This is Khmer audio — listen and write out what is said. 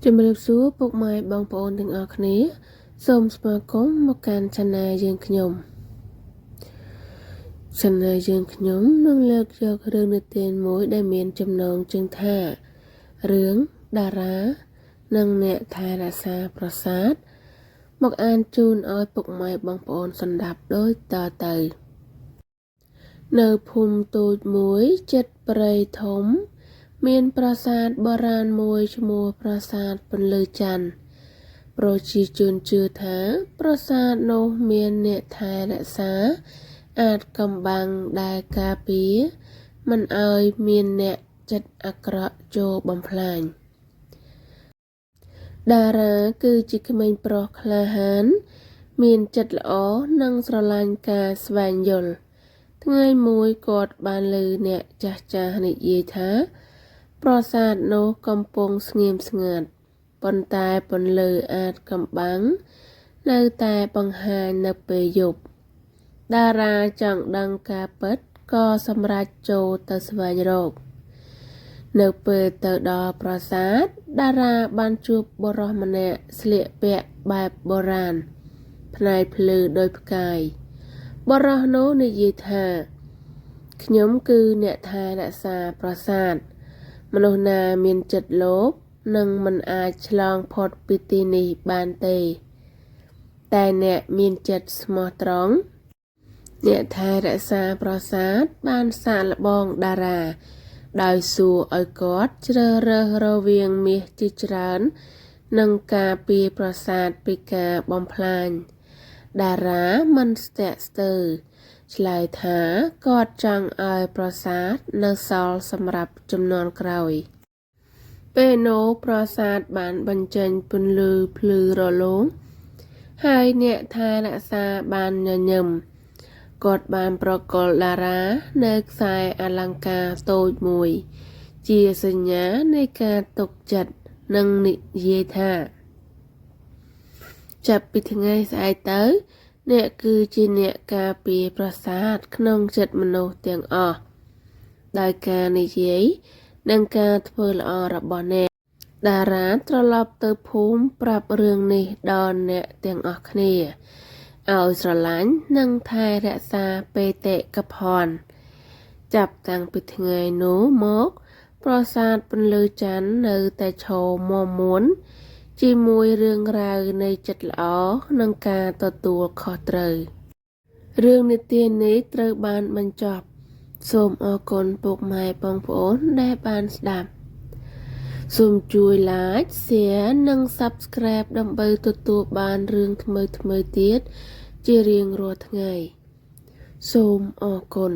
ជំរាបសួរពុកម៉ែបងប្អូនទាំងអស់គ្នាសូមស្វាគមន៍មកកាន់ Channel យើងខ្ញុំ Channel យើងខ្ញុំនឹងលើកយករឿងនិទានមួយដែលមានចំណងជើងថារឿងតារានិងអ្នកថែរក្សាប្រាសាទមកអានជូនឲ្យពុកម៉ែបងប្អូនស្ដាប់ដូចតទៅនៅភូមិតូចមួយជិតព្រៃធំមានប្រាសាទបុរាណមួយឈ្មោះប្រាសាទពន្លឺច័ន្ទប្រជាជនជឿថាប្រាសាទនោះមានអ្នកថែរក្សាអាចកំបាំងដែលការពារមិនឲ្យមានអ្នកចិត្តអាក្រក់ចូលបំផ្លាញតារាគឺជាក្មេងប្រុសក្លាហានមានចិត្តល្អនិងស្រឡាញ់ការស្វែងយល់ថ្ងៃមួយគាត់បានឮអ្នកចាស់និយាយថាប្រាសាទនោះកំពុងស្ងៀមស្ងាត់ប៉ុន្តែពន្លឺអាចកំបាំងនៅតែបង្ហាញនៅពេលយប់តារាចង់ដឹងការពិតក៏សម្រេចចូលទៅស្វែងរកនៅពេលទៅដល់ប្រាសាទតារាបានជួបបុរសម្នាក់ស្លៀកពាក់បែបបុរាណផ្នែកភ្លឺដោយផ្កាយបុរសនោះនិយាយថាខ្ញុំគឺអ្នកថែរក្សាប្រាសាទមនុស្សណាមានចិត្តលោភនឹងមិនអាចឆ្លងផុតពីទីនេះបានទេតែអ្នកមានចិត្តស្មោះត្រង់អ្នកថែរក្សាប្រាសាទបានសាកល្បងតារាដោយសួរឲ្យគាត់ជ្រើសរើសរវាងមាសជាច្រើននិងការពារប្រាសាទពីការបំផ្លាញតារាមិនស្ទាក់ស្ទើរឆ្លើយថាគាត់ចង់ឲ្យប្រាសាទនៅសល់សម្រាប់ជំនាន់ក្រោយពេលនោះប្រាសាទបានបញ្ចេញពន្លឺភ្លឺរលោងហើយអ្នកថែរក្សាបានញញឹមគាត់បានប្រគល់តារានៅខ្សែអលង្ការតូចមួយជាសញ្ញានៃការទុកចិត្តនិងនិយាយថាចាប់ពីថ្ងៃស្អែកទៅអ្នកគឺជាអ្នកការពារប្រាសាទក្នុងចិត្តមនុស្សទាំងអស់ដោយការនិយាយនិងការធ្វើល្អរបស់អ្នកតារាត្រឡប់ទៅភូមិប្រាប់រឿងនេះដល់អ្នកទាំងអស់គ្នាឲ្យស្រឡាញ់និងថែរក្សាបេតិកភណ្ឌចាប់តាំងពីថ្ងៃនោះមកប្រាសាទពន្លឺច័ន្ទនៅតែឈរមាំមួនជាមួយរឿងរ៉ាវនៃចិត្តល្អនិងការទទួលខុសត្រូវរឿងនិទាននេះត្រូវបានបញ្ចប់សូមអរគុណពុកម៉ែបងប្អូនដែលបានស្ដាប់សូមជួយ like share និង subscribe ដើម្បីទទួលបានរឿងថ្មីទៀតជារៀងរាល់ថ្ងៃសូមអរគុណ